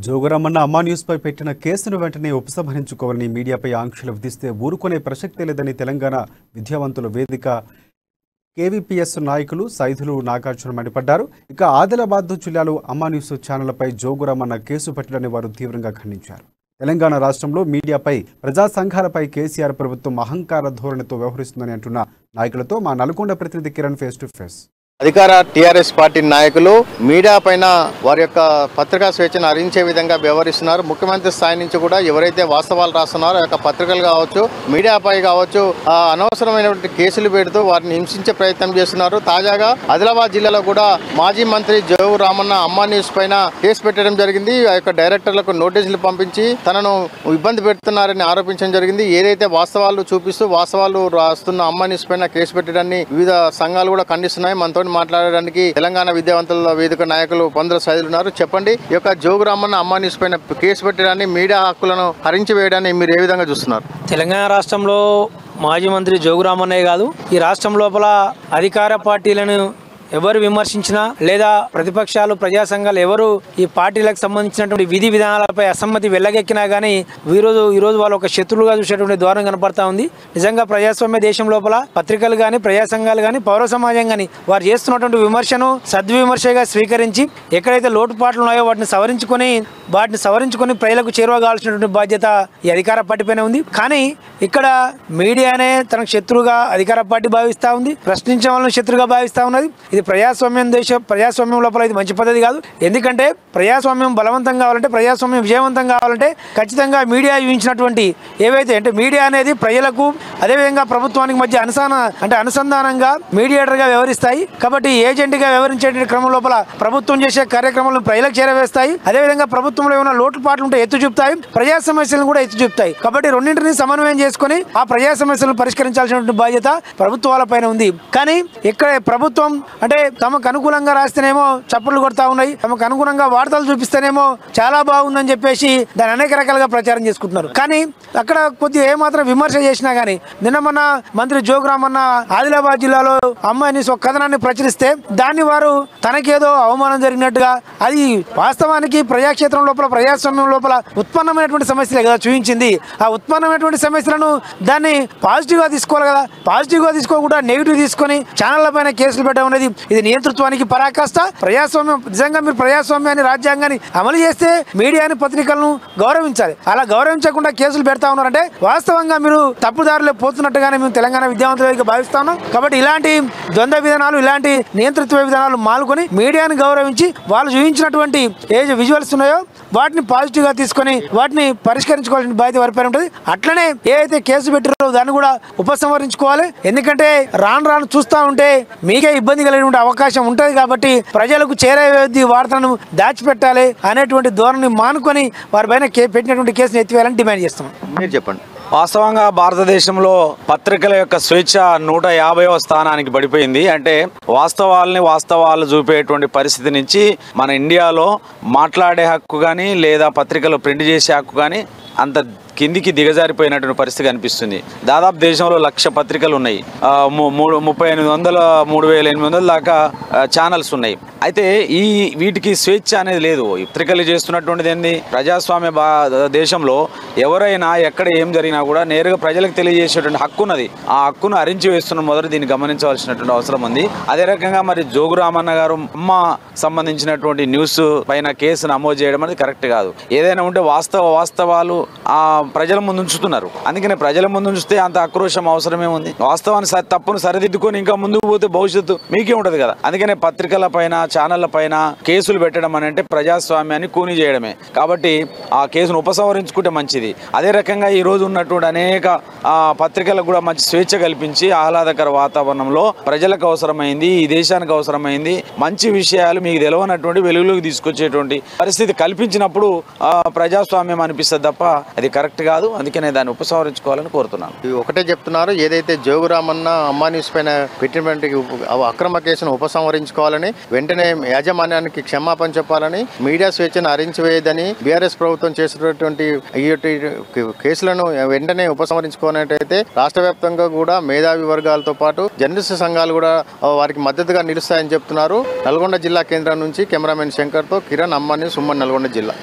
జోగురామన్న అమ్మా న్యూస్పై పెట్టిన కేసును వెంటనే ఉపసంహరించుకోవాలని మీడియాపై ఆంక్షలు విధిస్తే ఊరుకునే ప్రసక్తే లేదని తెలంగాణ విద్యావంతుల వేదిక కేవీపీఎస్ నాయకులు సైదులు నాగార్జున మండిపడ్డారు. ఇక ఆదిలాబాద్ జిల్లాలో అమ్మా న్యూస్ ఛానళ్లపై జోగురామన్న కేసు పెట్టడాన్ని వారు తీవ్రంగా ఖండించారు. తెలంగాణ రాష్ట్రంలో మీడియాపై ప్రజా సంఘాలపై కేసీఆర్ ప్రభుత్వం అహంకార ధోరణితో వ్యవహరిస్తుందని అంటున్న నాయకులతో మా నల్గొండ ప్రతినిధి కిరణ్ ఫేస్ టు ఫేస్. అధికార టీఆర్ఎస్ పార్టీ నాయకులు మీడియా పైన వారి యొక్క పత్రికా స్వేచ్ఛను హరించే విధంగా వ్యవహరిస్తున్నారు. ముఖ్యమంత్రి స్థాయి నుంచి కూడా ఎవరైతే వాస్తవాలు రాస్తున్నారో ఆ యొక్క పత్రికలు కావచ్చు, మీడియాపై కావచ్చు, అనవసరమైనటువంటి కేసులు పెడుతూ వారిని హింసించే ప్రయత్నం చేస్తున్నారు. తాజాగా ఆదిలాబాద్ జిల్లాలో కూడా మాజీ మంత్రి జోగురామన్న అమ్మా న్యూస్ పైన కేసు పెట్టడం జరిగింది. ఆ యొక్క డైరెక్టర్లకు నోటీసులు పంపించి తనను ఇబ్బంది పెడుతున్నారని ఆరోపించడం జరిగింది. ఏదైతే వాస్తవాలు చూపిస్తూ వాస్తవాలు రాస్తున్న అమ్మా న్యూస్ పైన కేసు పెట్టడాన్ని వివిధ సంఘాలు కూడా ఖండిస్తున్నాయి. మనతో మాట్లాడడానికి తెలంగాణ విద్యావంతుల వేదిక నాయకులు పొందల సైదులు ఉన్నారు. చెప్పండి, ఈ యొక్క జోగురామన్న అమ్మా న్యూస్ పైన కేసు పెట్టడాన్ని, మీడియా హక్కులను హరించి వేయడాన్ని మీరు ఏ విధంగా చూస్తున్నారు? తెలంగాణ రాష్ట్రంలో మాజీ మంత్రి జోగురామన్నయ్య కాదు, ఈ రాష్ట్రం లోపల అధికార పార్టీలను ఎవరు విమర్శించినా లేదా ప్రతిపక్షాలు ప్రజా సంఘాలు ఎవరు ఈ పార్టీలకు సంబంధించినటువంటి విధి విధానాలపై అసమ్మతి వెళ్ళగెక్కినా కానీ ఈరోజు వాళ్ళు ఒక శత్రువులుగా చూసేటువంటి ద్వారం కనపడతా ఉంది. నిజంగా ప్రజాస్వామ్య దేశం లోపల పత్రికలు కానీ, ప్రజా సంఘాలు కానీ, పౌర సమాజం కానీ వారు చేస్తున్నటువంటి విమర్శను సద్విమర్శగా స్వీకరించి ఎక్కడైతే లోటుపాట్లు ఉన్నాయో వాటిని సవరించుకొని ప్రజలకు చేరువ కావాల్సినటువంటి బాధ్యత ఈ అధికార పార్టీ పైన ఉంది. కానీ ఇక్కడ మీడియానే తనకు శత్రువుగా అధికార పార్టీ భావిస్తూ ఉంది, ప్రశ్నించే వాళ్ళని శత్రువుగా భావిస్తూ ఉన్నది. ఇది ప్రజాస్వామ్యం లోపల ఇది మంచి పద్ధతి కాదు. ఎందుకంటే ప్రజాస్వామ్యం బలవంతం కావాలంటే, ప్రజాస్వామ్యం విజయవంతం కావాలంటే ఖచ్చితంగా మీడియా యూహించినటువంటి ఏవైతే అంటే మీడియా అనేది ప్రజలకు అదేవిధంగా ప్రభుత్వానికి మధ్య అనుసంధానంగా మీడియేటర్గా వ్యవహరిస్తాయి. కాబట్టి ఏజెంట్గా వ్యవహరించే క్రమం లోపల ప్రభుత్వం చేసే కార్యక్రమాలను ప్రజలకు చేరవేస్తాయి. అదేవిధంగా ప్రభుత్వంలో ఏమైనా లోటుపాట్లు ఉంటే ఎత్తు చూపుతాయి, ప్రజా సమస్యలను కూడా ఎత్తు చూపుతాయి. కాబట్టి రెండింటిని సమన్వయం చేసుకుని ఆ ప్రజా సమస్యలను పరిష్కరించాల్సినటువంటి బాధ్యత ప్రభుత్వాల పైన ఉంది. కానీ ఇక్కడ ప్రభుత్వం అంటే తమకు అనుకూలంగా రాస్తేనేమో చప్పట్లు కొడతా ఉన్నాయి, తమకు అనుగుణంగా వార్తలు చూపిస్తేనేమో చాలా బాగుందని చెప్పేసి దాన్ని అనేక రకాలుగా ప్రచారం చేసుకుంటున్నారు. కానీ అక్కడ కొద్దిగా ఏమాత్రం విమర్శ చేసినా కానీ నిన్న మొన్న మంత్రి జోగురామన్న ఆదిలాబాద్ జిల్లాలో అమ్మాయి న్యూస్ ఒక కథనాన్ని ప్రచురిస్తే దాన్ని వారు తనకేదో అవమానం జరిగినట్టుగా, అది వాస్తవానికి ప్రజాక్షేత్రం లోపల ప్రజాస్వామ్యం లోపల ఉత్పన్నమైనటువంటి సమస్యలే కదా చూపించింది. ఆ ఉత్పన్నమైనటువంటి సమస్యలను దాన్ని పాజిటివ్గా తీసుకోవాలి కదా. పాజిటివ్గా తీసుకోకుండా నెగిటివ్ తీసుకొని ఛానళ్ల పైన కేసులు పెట్టడం అనేది ఇది నియంతృత్వానికి పరాకాష్ట. ప్రజాస్వామ్యం నిజంగా మీరు ప్రజాస్వామ్యాన్ని, రాజ్యాంగాన్ని అమలు చేస్తే మీడియాని, పత్రికలను గౌరవించాలి. అలా గౌరవించకుండా కేసులు పెడతా ఉన్నారంటే వాస్తవంగా మీరు తప్పుదారిలో పోతున్నట్టుగానే మేము తెలంగాణ విద్యావంతులుగా భావిస్తా ఉన్నాం. కాబట్టి ఇలాంటి ద్వంద్వ విధానాలు, ఇలాంటి నియంతృత్వ విధానాలు మానుకొని మీడియాని గౌరవించి వాళ్ళు చూపించినటువంటి ఏ విజువల్స్ ఉన్నాయో వాటిని పాజిటివ్గా తీసుకొని వాటిని పరిష్కరించుకోవాల్సిన బాధ్యత వారిపైన ఉంటుంది. అట్లనే ఏదైతే కేసు పెట్టారో దాన్ని కూడా ఉపసంహరించుకోవాలి. ఎందుకంటే రాను చూస్తూ ఉంటే మీకే ఇబ్బంది కలిగిన అవకాశం ఉంటుంది. కాబట్టి ప్రజలకు చేరే వార్తలను దాచిపెట్టాలి అనేటువంటి ధోరణి మానుకొని వారిపైన పెట్టినటువంటి కేసును ఎత్తివేయాలని డిమాండ్ చేస్తున్నాం. మీరు చెప్పండి. వాస్తవంగా భారతదేశంలో పత్రికల యొక్క స్వేచ్ఛ 150వ స్థానానికి పడిపోయింది. అంటే వాస్తవాలు చూపేటువంటి పరిస్థితి నుంచి మన ఇండియాలో మాట్లాడే హక్కు కానీ లేదా పత్రికలు ప్రింట్ చేసే హక్కు కానీ అంత కిందికి దిగజారిపోయినటువంటి పరిస్థితి కనిపిస్తుంది. దాదాపు దేశంలో 1,00,000 పత్రికలు ఉన్నాయి, 3,800 దాకా ఛానల్స్ ఉన్నాయి. అయితే వీటికి స్వేచ్ఛ అనేది లేదు. పత్రికలు చేస్తున్నటువంటిది ఏంది, ప్రజాస్వామ్య దేశంలో ఎవరైనా ఎక్కడ ఏం జరిగినా కూడా నేరుగా ప్రజలకు తెలియజేసేటువంటి హక్కు ఉన్నది. ఆ హక్కును హరించి వేస్తున్న మొదలు దీన్ని గమనించవలసినటువంటి అవసరం ఉంది. అదే రకంగా మరి జోగురామన్న గారు అమ్మ సంబంధించినటువంటి న్యూస్ పైన కేసు నమోదు చేయడం అనేది కరెక్ట్ కాదు. ఏదైనా ఉంటే వాస్తవాలు ప్రజల ముందు ఉంచుతున్నారు. అందుకనే ప్రజల ముందు ఉంచితే అంత ఆక్రోశం అవసరమే ఉంది. వాస్తవాన్ని తప్పును సరిదిద్దుకొని ఇంకా ముందుకు పోతే భవిష్యత్తు మీకే ఉంటది కదా. అందుకనే పత్రికల పైన, ఛానళ్ల పైన కేసులు పెట్టడం అని అంటే ప్రజాస్వామ్యాన్ని కూని చేయడమే. కాబట్టి ఆ కేసును ఉపసంహరించుకుంటే మంచిది. అదే రకంగా ఈ రోజు ఉన్నటువంటి అనేక పత్రికలకు కూడా మంచి స్వేచ్ఛ కల్పించి ఆహ్లాదకర వాతావరణంలో ప్రజలకు అవసరమైంది, ఈ దేశానికి అవసరమైంది మంచి విషయాలు మీకు తెలియనటువంటి వెలుగులోకి తీసుకొచ్చేటువంటి పరిస్థితి కల్పించినప్పుడు ప్రజాస్వామ్యం అనిపిస్తుంది తప్ప అది కరెక్ట్ కాదు. అందుకనే దాన్ని ఉపసంహరించుకోవాలని కోరుతున్నాను. ఒకటే చెప్తున్నారు, ఏదైతే జోగురామన్న అమ్మా న్యూస్ పైన పెట్టినటువంటి అక్రమ కేసును ఉపసంహరించుకోవాలని, వెంటనే యాజమాన్యానికి క్షమాపణ చెప్పాలని, మీడియా స్వేచ్ఛను హరించివేయదని బీఆర్ఎస్ ప్రభుత్వం చేసినటువంటి ఈ కేసులను వెంటనే ఉపసంహరించుకున్నట్టయితే రాష్ట్ర వ్యాప్తంగా కూడా మేధావి వర్గాలతో పాటు జర్నలిస్ట్ సంఘాలు కూడా వారికి మద్దతుగా నిలుస్తాయని చెప్తున్నారు. నల్గొండ జిల్లా కేంద్రం నుంచి కెమెరామెన్ శంకర్తో కిరణ్, అమ్మా న్యూస్, ఉమ్మడి నల్గొండ జిల్లా.